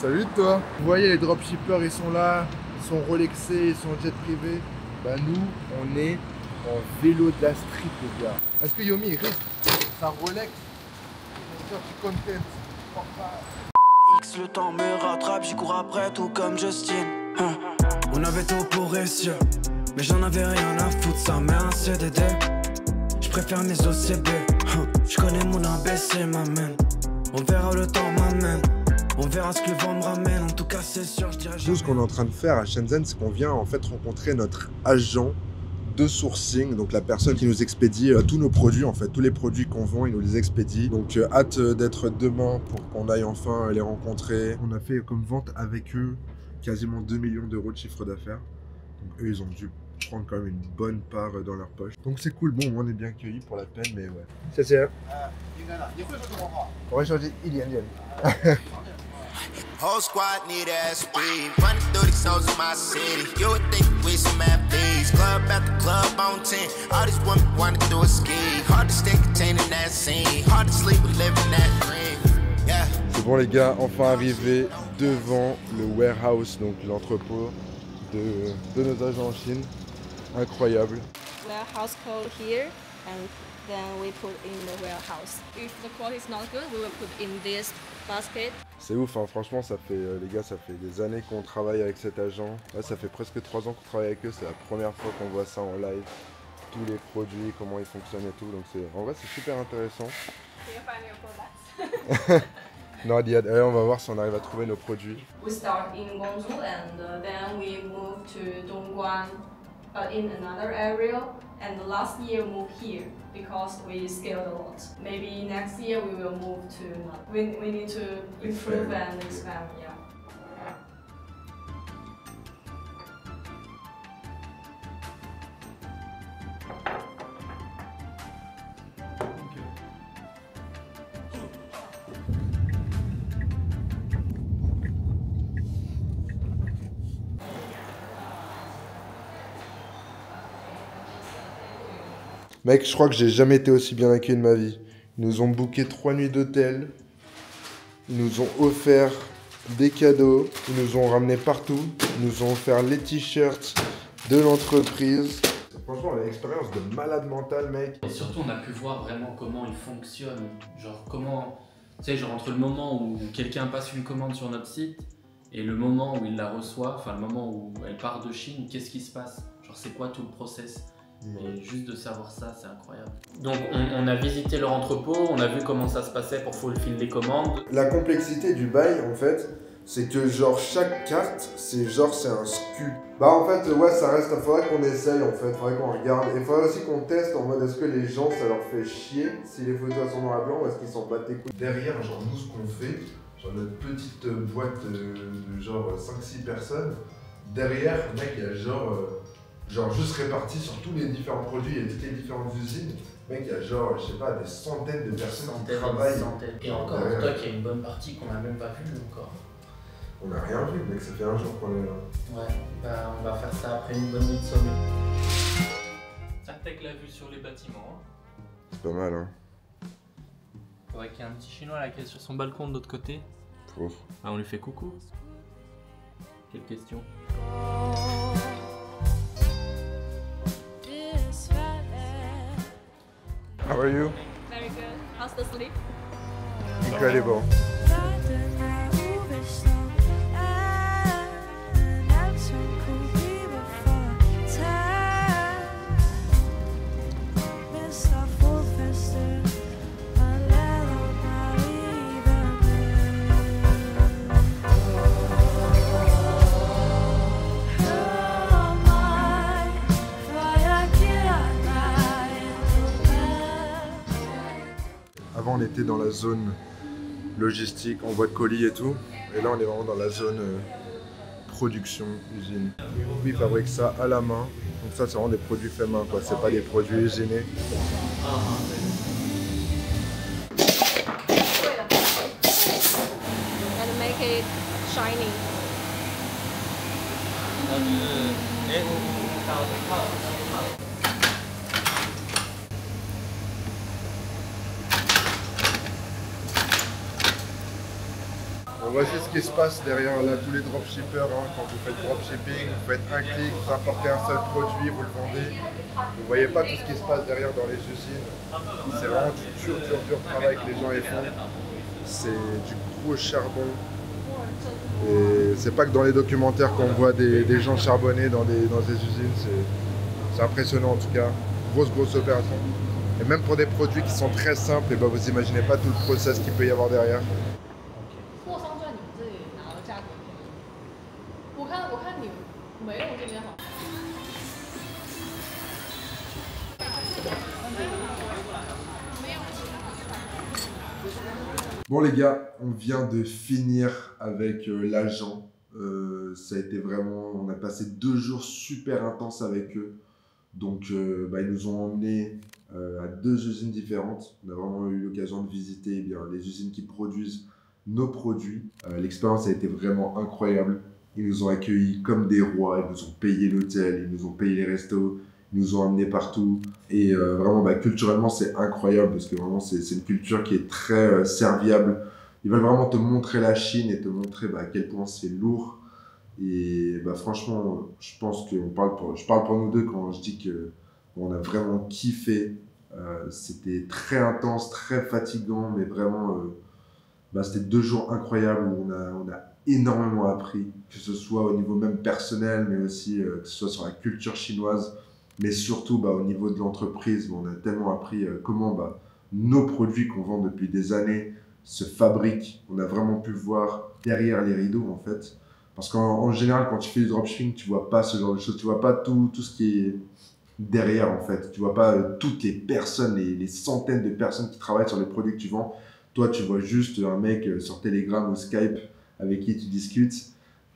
Salut toi. Vous voyez, les dropshippers, ils sont là, ils sont relaxés, ils sont en jet privé. Bah nous, on est en vélo de la street, les gars. Est-ce que Yomi, il risque sa Rolex pour faire du content? X, le temps me rattrape, j'y cours après tout comme Justin. On avait tout pour réussir, mais j'en avais rien à foutre, ça met un CDD. Je préfère mes OCB, je connais mon ABC, m'amène. On verra où le temps m'amène, on verra ce que le vent me ramène, en tout cas c'est sûr, je dirais Nous, ce qu'on est en train de faire à Shenzhen, c'est qu'on vient en fait rencontrer notre agent de sourcing, donc la personne qui nous expédie tous nos produits, en fait, tous les produits qu'on vend, il nous les expédie. Donc hâte d'être demain pour qu'on aille enfin les rencontrer. On a fait comme vente avec eux quasiment 2 millions d'euros de chiffre d'affaires. Donc eux, ils ont dû prendre quand même une bonne part dans leur poche. Donc c'est cool, bon, on est bien accueillis pour la peine, mais ouais. C'est on va changer Whole squad need ass speed. Running through these souls in my city. You would think we some athletes. Club after club on 10. All these women wanna do a ski. Hard to stay contained in that scene. Hard to sleep with living that dream. Yeah. C'est bon les gars, enfin arrivé devant le warehouse, donc l'entrepôt de nos agents en Chine. Incroyable. Warehouse code here and then we put in the warehouse. If the quality is not good, we will put in this basket. C'est ouf, hein. Franchement, ça fait, les gars, ça fait des années qu'on travaille avec cet agent. Là, ça fait presque 3 ans qu'on travaille avec eux. C'est la première fois qu'on voit ça en live. Tous les produits, comment ils fonctionnent et tout. Donc, en vrai, c'est super intéressant. Do you find your products? Non, allez, on va voir si on arrive à trouver nos produits. We start in Guangzhou and then we move to Dongguan in another area. And last year moved here because we scaled a lot. Maybe next year we will move to. We need to improve and expand. Yeah. Mec, je crois que j'ai jamais été aussi bien accueilli de ma vie. Ils nous ont booké 3 nuits d'hôtel. Ils nous ont offert des cadeaux. Ils nous ont ramené partout. Ils nous ont offert les t-shirts de l'entreprise. Franchement, on a une expérience de malade mental, mec. Et surtout, on a pu voir vraiment comment il fonctionne. Genre, comment. Tu sais, genre, entre le moment où quelqu'un passe une commande sur notre site et le moment où il la reçoit, enfin, le moment où elle part de Chine, qu'est-ce qui se passe? Genre, c'est quoi tout le process? Et juste de savoir ça, c'est incroyable. Donc on a visité leur entrepôt, on a vu comment ça se passait pour fulfill les commandes. La complexité du bail, en fait, c'est que genre chaque carte, c'est un SKU. Bah en fait, ouais, ça reste, il faudrait qu'on essaye en fait, il faudrait qu'on regarde. Et il faudrait aussi qu'on teste en mode est-ce que les gens, ça leur fait chier si les photos sont noir et blanc ou est-ce qu'ils s'en battent les couilles. Derrière, genre nous, ce qu'on fait, genre notre petite boîte de genre 5-6 personnes, derrière, mec, il y a genre juste répartis sur tous les différents produits et toutes les différentes usines. Mec, il y a genre, je sais pas, des centaines de personnes qui travaillent. Et encore, derrière. toi qui a une bonne partie qu'on n'a même pas vue encore. On n'a rien vu, mec, ça fait un jour qu'on est là. Ouais, bah on va faire ça après une bonne nuit de sommeil. Tac tac la vue sur les bâtiments. C'est pas mal, hein. Faudrait qu'il y ait un petit chinois là qui est sur son balcon de l'autre côté. Trop. Ah, on lui fait coucou. Quelle question? How are you? Very good. How's the sleep? Incredible. Avant, on était dans la zone logistique, envoi de colis et tout. Et là, on est vraiment dans la zone production, usine. Lui, il fabrique ça à la main. Donc ça, c'est vraiment des produits faits main, quoi. C'est pas des produits usinés. And make it shiny. Donc voici ce qui se passe derrière là, tous les dropshippers. Hein. Quand vous faites dropshipping, vous faites un clic, vous importez un seul produit, vous le vendez. Vous voyez pas tout ce qui se passe derrière dans les usines. C'est vraiment du dur travail que les gens y font. C'est du gros charbon. Et c'est pas que dans les documentaires qu'on voit des gens charbonner dans des usines. C'est impressionnant en tout cas. Grosse opération. Et même pour des produits qui sont très simples, et ben vous imaginez pas tout le process qu'il peut y avoir derrière. Bon les gars, on vient de finir avec l'agent. Ça a été vraiment, on a passé 2 jours super intenses avec eux. Donc ils nous ont emmenés à 2 usines différentes. On a vraiment eu l'occasion de visiter les usines qui produisent nos produits. L'expérience a été vraiment incroyable. Ils nous ont accueillis comme des rois, ils nous ont payé l'hôtel, ils nous ont payé les restos, ils nous ont emmenés partout. Et vraiment, culturellement, c'est incroyable parce que vraiment, c'est une culture qui est très serviable. Ils veulent vraiment te montrer la Chine et te montrer à quel point c'est lourd. Et franchement, je pense que je parle pour nous deux quand je dis qu'on a vraiment kiffé. C'était très intense, très fatigant, mais vraiment, c'était 2 jours incroyables où on a énormément appris, que ce soit au niveau même personnel, mais aussi que ce soit sur la culture chinoise, mais surtout au niveau de l'entreprise. On a tellement appris comment nos produits qu'on vend depuis des années se fabriquent. On a vraiment pu voir derrière les rideaux en fait. Parce qu'en général, quand tu fais du dropshipping, tu vois pas ce genre de choses, tu vois pas tout ce qui est derrière en fait. Tu vois pas toutes les personnes, les centaines de personnes qui travaillent sur les produits que tu vends. Toi, tu vois juste un mec sur Telegram ou Skype avec qui tu discutes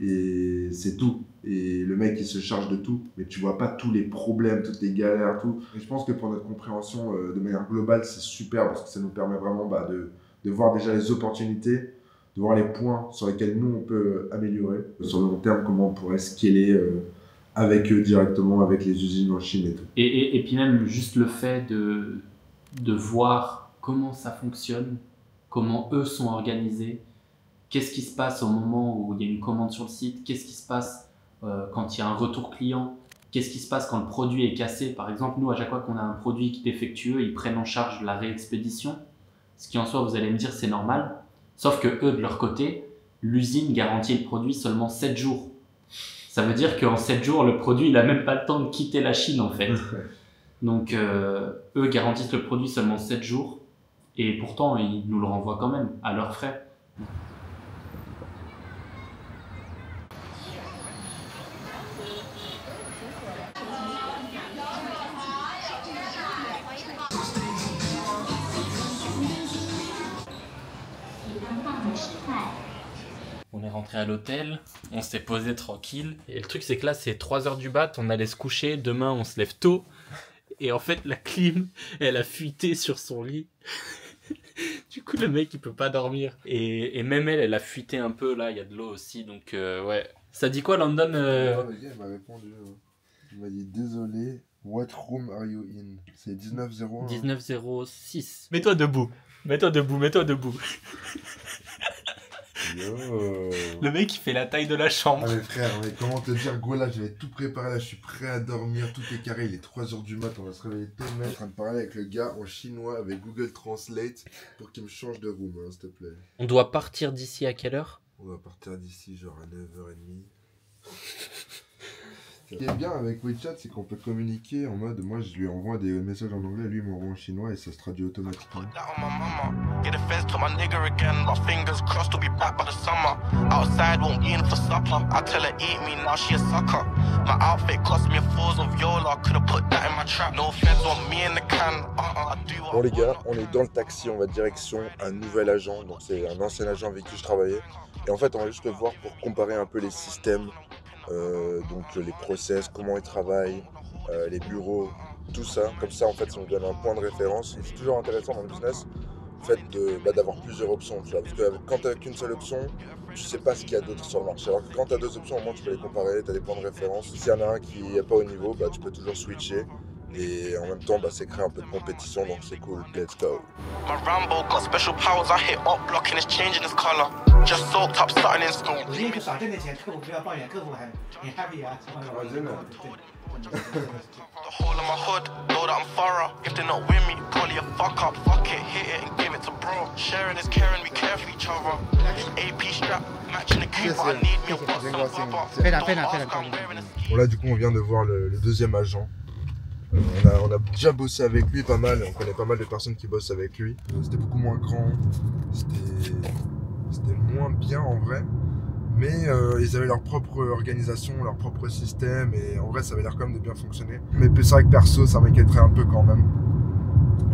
et c'est tout. Et le mec, il se charge de tout, mais tu vois pas tous les problèmes, toutes les galères, tout. Et je pense que pour notre compréhension de manière globale, c'est super parce que ça nous permet vraiment de voir déjà les opportunités, de voir les points sur lesquels nous, on peut améliorer. Sur le long terme, comment on pourrait scaler avec eux directement, avec les usines en Chine et tout. Et puis même juste le fait de voir comment ça fonctionne, comment eux sont organisés, qu'est-ce qui se passe au moment où il y a une commande sur le site, qu'est-ce qui se passe quand il y a un retour client, qu'est-ce qui se passe quand le produit est cassé. Par exemple, nous, à chaque fois qu'on a un produit qui est défectueux, ils prennent en charge la réexpédition, ce qui en soi, vous allez me dire, c'est normal. Sauf que eux, de leur côté, l'usine garantit le produit seulement 7 jours. Ça veut dire qu'en 7 jours, le produit, il n'a même pas le temps de quitter la Chine, en fait. Donc, eux garantissent le produit seulement 7 jours. Et pourtant, ils nous le renvoient quand même, à leurs frais. On est rentré à l'hôtel, on s'est posé tranquille. Et le truc, c'est que là, c'est 3h du mat, on allait se coucher. Demain, on se lève tôt. Et en fait, la clim, elle a fuité sur son lit. Du coup, le mec, il peut pas dormir. Et même elle a fuité un peu. Là, il y a de l'eau aussi. Donc, ouais. Ça dit quoi, London Le gars, il m'a répondu. Il m'a dit désolé, what room are you in? C'est 1901. 1906. Mets-toi debout. Mets-toi debout. Yo. Le mec, il fait la taille de la chambre. Ah mais frère, mais comment te dire, gros, là j'avais tout préparé, là je suis prêt à dormir, tout est carré, il est 3h du mat, on va se réveiller demain. Je suis en train de parler avec le gars en chinois avec Google Translate pour qu'il me change de room, hein, s'il te plaît. On doit partir d'ici à quelle heure? On va partir d'ici genre à 9h30. Ce qui est bien avec WeChat, c'est qu'on peut communiquer en mode, moi je lui envoie des messages en anglais, lui il m'envoie en chinois et ça se traduit automatiquement. Bon les gars, on est dans le taxi, on va direction un nouvel agent, donc c'est un ancien agent avec qui je travaillais. Et en fait on va juste le voir pour comparer un peu les systèmes. Donc les process, comment ils travaillent, les bureaux, tout ça. Comme ça, en fait, ça nous donne un point de référence. Et c'est toujours intéressant dans le business, le fait d'avoir plusieurs options. Tu vois, parce que quand tu n'as qu'une seule option, tu sais pas ce qu'il y a d'autre sur le marché. Alors que quand tu as 2 options, au moins tu peux les comparer, tu as des points de référence. S'il y en a un qui n'est pas au niveau, tu peux toujours switcher. Et en même temps, bah, c'est créer un peu de compétition, donc c'est cool. Let's go. My Rambo got special powers. I hit up blocking, it's changing its color. Just soaked up something in school. 我建议少挣点钱，客户不要抱怨，客户很 happy 啊。真的。 The whole of my hood, know that I'm thorough. If they're not with me, probably a fuck up. Fuck it, hit it and give it to bro. Sharing is caring, we care for each other. AP strap, matching the creep. I need me a box of rubber. 非常非常非常高兴。 Bon là du coup on vient de voir le deuxième agent. On a déjà bossé avec lui pas mal, on connaît pas mal de personnes qui bossent avec lui. C'était beaucoup moins grand, c'était moins bien en vrai. Mais ils avaient leur propre organisation, leur propre système et en vrai ça avait l'air quand même de bien fonctionner. Mais c'est vrai que perso ça m'inquiéterait un peu quand même.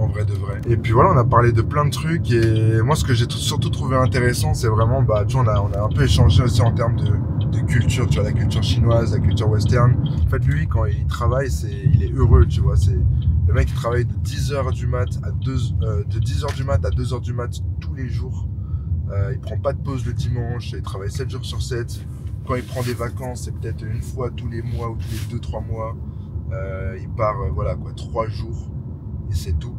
En vrai de vrai. Et puis voilà, on a parlé de plein de trucs et moi ce que j'ai surtout trouvé intéressant c'est vraiment, bah tu vois on a un peu échangé aussi en termes de culture, tu vois, la culture chinoise, la culture western. En fait lui quand il travaille il est heureux, tu vois, c'est le mec qui travaille de 10h du mat à 10h du mat à 2h du mat tous les jours. Il prend pas de pause le dimanche, il travaille 7 jours sur 7. Quand il prend des vacances, c'est peut-être une fois tous les mois ou tous les 2-3 mois. Il part voilà quoi, 3 jours et c'est tout.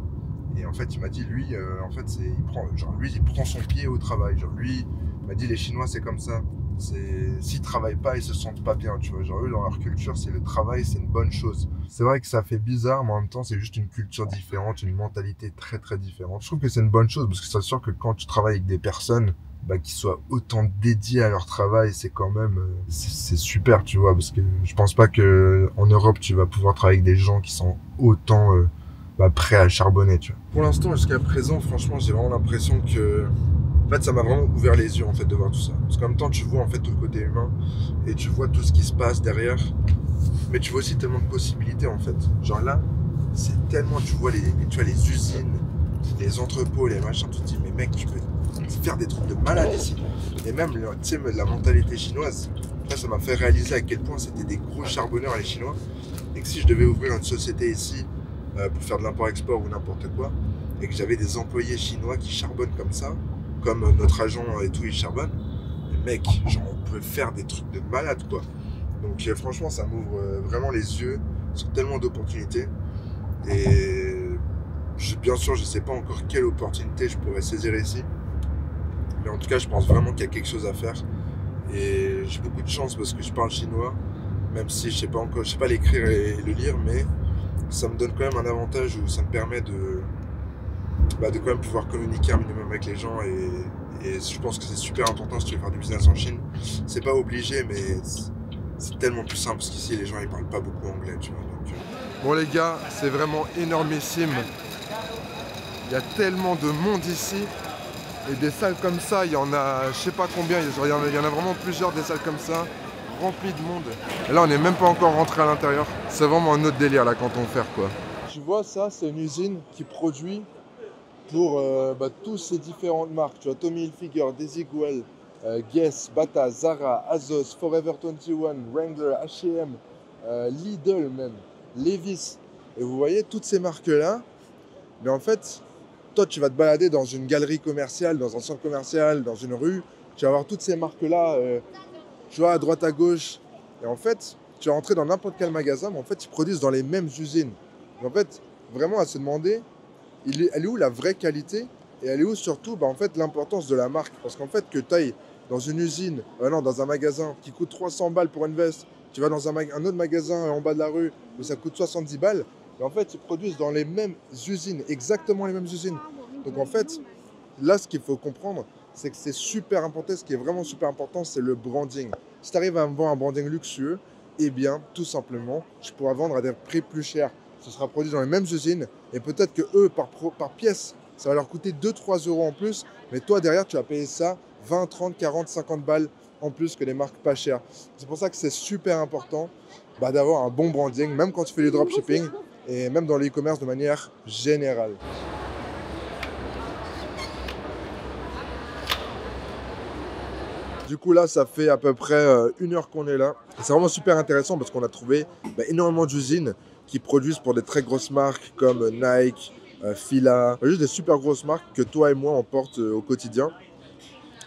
Et en fait, il m'a dit, lui, en fait, il prend son pied au travail. Genre, lui, il m'a dit, les Chinois, c'est comme ça. S'ils travaillent pas, ils se sentent pas bien, tu vois. Genre, eux, dans leur culture, c'est le travail, c'est une bonne chose. C'est vrai que ça fait bizarre, mais en même temps, c'est juste une culture différente, une mentalité très, très différente. Je trouve que c'est une bonne chose, parce que c'est sûr que quand tu travailles avec des personnes, bah, qui soient autant dédiées à leur travail, c'est quand même, c'est super, tu vois. Parce que je pense pas que en Europe, tu vas pouvoir travailler avec des gens qui sont autant... prêt à charbonner, tu vois. Pour l'instant, jusqu'à présent, franchement, j'ai vraiment l'impression que... En fait, ça m'a vraiment ouvert les yeux, en fait, de voir tout ça. Parce qu'en même temps, tu vois, en fait, tout le côté humain et tu vois tout ce qui se passe derrière. Mais tu vois aussi tellement de possibilités, en fait. Genre là, c'est tellement... Tu vois les usines, les entrepôts, les machins, tu te dis, mais mec, tu peux faire des trucs de malade ici. Et même, tu sais, la mentalité chinoise, ça m'a fait réaliser à quel point c'était des gros charbonneurs, les Chinois. Et que si je devais ouvrir une société ici, pour faire de l'import-export ou n'importe quoi, et que j'avais des employés chinois qui charbonnent comme ça, comme notre agent et tout, il charbonne, mais mec, genre on peut faire des trucs de malade quoi. Donc franchement, ça m'ouvre vraiment les yeux sur tellement d'opportunités. Et bien sûr, je sais pas encore quelle opportunité je pourrais saisir ici, mais en tout cas, je pense vraiment qu'il y a quelque chose à faire. Et j'ai beaucoup de chance parce que je parle chinois, même si je sais pas l'écrire et le lire, mais ça me donne quand même un avantage où ça me permet de quand même pouvoir communiquer un minimum avec les gens et je pense que c'est super important si tu veux faire du business en Chine. C'est pas obligé, mais c'est tellement plus simple parce qu'ici les gens ils parlent pas beaucoup anglais, tu vois. Donc, Bon les gars, c'est vraiment énormissime. Il y a tellement de monde ici et des salles comme ça, il y en a je sais pas combien, il y en a vraiment plusieurs des salles comme ça. Rempli de monde. Et là, on n'est même pas encore rentré à l'intérieur. C'est vraiment un autre délire là quand on fait quoi. Tu vois, ça, c'est une usine qui produit pour tous ces différentes marques. Tu vois, Tommy Hilfiger, Desigual, Guess, Bata, Zara, Azos, Forever 21, Wrangler, H&M, Lidl même, Levi's. Et vous voyez toutes ces marques-là. Mais en fait, toi, tu vas te balader dans une galerie commerciale, dans un centre commercial, dans une rue. Tu vas voir toutes ces marques-là. Tu vois, à droite, à gauche. Et en fait, tu vas rentrer dans n'importe quel magasin, mais en fait, ils produisent dans les mêmes usines. Et en fait, vraiment à se demander, elle est où la vraie qualité et elle est où surtout, en fait, l'importance de la marque. Parce qu'en fait, que tu ailles dans une usine, dans un magasin qui coûte 300 balles pour une veste, tu vas dans un autre magasin en bas de la rue où ça coûte 70 balles, et en fait, ils produisent dans les mêmes usines, exactement les mêmes usines. Donc en fait, là, ce qu'il faut comprendre, c'est que c'est super important. Ce qui est vraiment super important, c'est le branding. Si tu arrives à me vendre un branding luxueux, eh bien, tout simplement, tu pourras vendre à des prix plus chers. Ce sera produit dans les mêmes usines et peut-être que eux, par pièce, ça va leur coûter 2-3 euros en plus. Mais toi, derrière, tu vas payer ça 20, 30, 40, 50 balles en plus que les marques pas chères. C'est pour ça que c'est super important d'avoir un bon branding, même quand tu fais du dropshipping et même dans l'e-commerce de manière générale. Du coup là, ça fait à peu près 1 heure qu'on est là. C'est vraiment super intéressant parce qu'on a trouvé énormément d'usines qui produisent pour des très grosses marques comme Nike, Fila, juste des super grosses marques que toi et moi on porte au quotidien.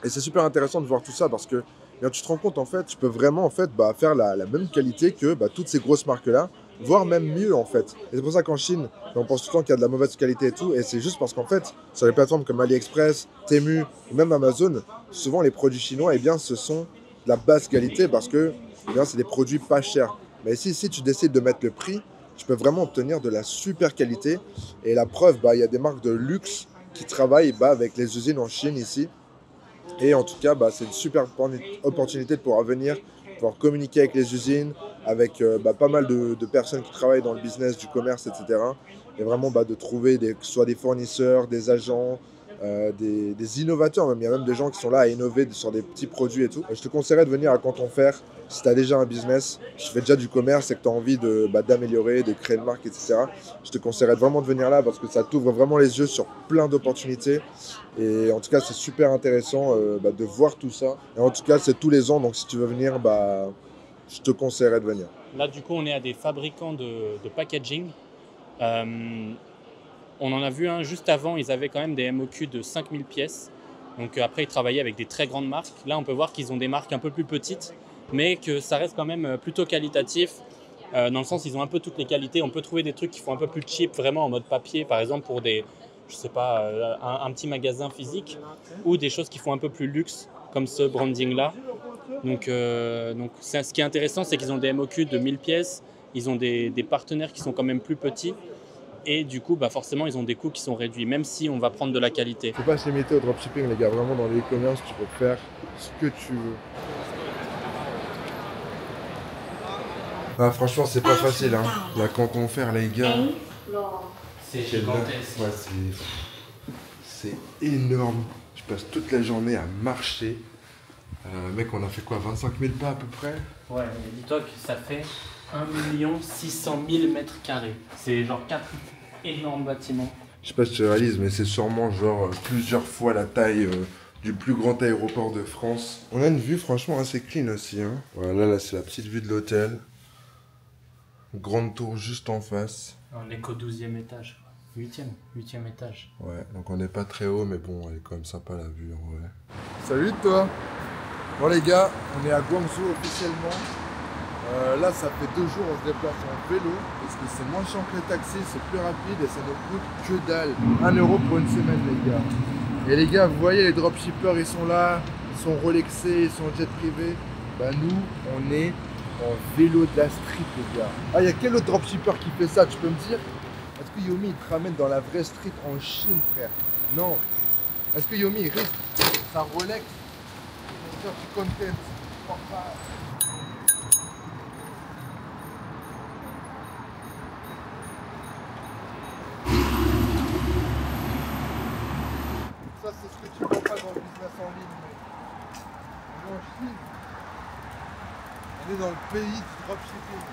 Et c'est super intéressant de voir tout ça parce que tu te rends compte en fait, tu peux vraiment faire la même qualité que toutes ces grosses marques là voire même mieux en fait. Et c'est pour ça qu'en Chine, on pense tout le temps qu'il y a de la mauvaise qualité et tout, et c'est juste parce qu'en fait, sur les plateformes comme AliExpress, Temu ou même Amazon, souvent les produits chinois, eh bien, ce sont de la basse qualité parce que eh bien, c'est des produits pas chers. Mais si tu décides de mettre le prix, tu peux vraiment obtenir de la super qualité. Et la preuve, il y a des marques de luxe qui travaillent avec les usines en Chine ici. Et en tout cas, c'est une super opportunité de pouvoir venir, pouvoir communiquer avec les usines, avec pas mal de personnes qui travaillent dans le business du commerce, etc. Et vraiment de trouver que ce soit des fournisseurs, des agents, des innovateurs même. Il y a même des gens qui sont là à innover sur des petits produits et tout. Je te conseillerais de venir à Canton Fer si tu as déjà un business, si tu fais déjà du commerce et que tu as envie d'améliorer, de créer une marque, etc. Je te conseillerais vraiment de venir là parce que ça t'ouvre vraiment les yeux sur plein d'opportunités. Et en tout cas, c'est super intéressant de voir tout ça. Et en tout cas, c'est tous les ans, donc si tu veux venir, je te conseillerais de venir. Là, du coup, on est à des fabricants de packaging. On en a vu un juste avant, ils avaient quand même des MOQ de 5000 pièces. Donc après, ils travaillaient avec des très grandes marques. Là, on peut voir qu'ils ont des marques un peu plus petites, mais que ça reste quand même plutôt qualitatif. Dans le sens, ils ont un peu toutes les qualités. On peut trouver des trucs qui font un peu plus cheap, vraiment en mode papier, par exemple pour des, je sais pas, un petit magasin physique, ou des choses qui font un peu plus luxe, comme ce branding-là. Donc ce qui est intéressant, c'est qu'ils ont des MOQ de 1000 pièces, ils ont des partenaires qui sont quand même plus petits, et du coup, forcément, ils ont des coûts qui sont réduits, même si on va prendre de la qualité. Faut pas se limiter au dropshipping, les gars. Vraiment, dans l'e-commerce, tu peux faire ce que tu veux. Franchement, c'est pas facile, hein. La Canton Fer, les gars. C'est gigantesque. Ouais, c'est énorme. Je passe toute la journée à marcher. Mec, on a fait quoi, 25 000 pas à peu près? Ouais, mais dis-toi que ça fait 1 600 000 mètres carrés. C'est genre 4 énormes bâtiments. Je sais pas si tu réalises, mais c'est sûrement genre plusieurs fois la taille du plus grand aéroport de France. On a une vue franchement assez clean aussi, hein. Voilà, là c'est la petite vue de l'hôtel. Grande tour juste en face. On est qu'au 12e étage. 8e étage. Ouais, donc on n'est pas très haut, mais bon, elle est quand même sympa la vue en vrai. Salut toi. Bon les gars, on est à Guangzhou officiellement. Là ça fait 2 jours, on se déplace en vélo parce que c'est moins chiant que le taxi, c'est plus rapide et ça nous coûte que dalle. 1 € pour une semaine les gars. Et les gars, vous voyez les dropshippers, ils sont là, ils sont Rolexés, ils sont jet privé. Nous, on est en vélo de la street les gars. Il y a quel autre dropshipper qui fait ça, tu peux me dire? Est-ce que Yomi il te ramène dans la vraie street en Chine frère? Non. Est-ce que Yomi il risque sa Rolex pour faire du content? Ça c'est ce que tu vois pas dans le business en ligne, mais on est en Chine. On est dans le pays du dropshipping.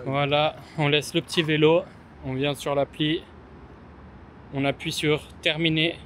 Voilà, on laisse le petit vélo, on vient sur l'appli, on appuie sur terminer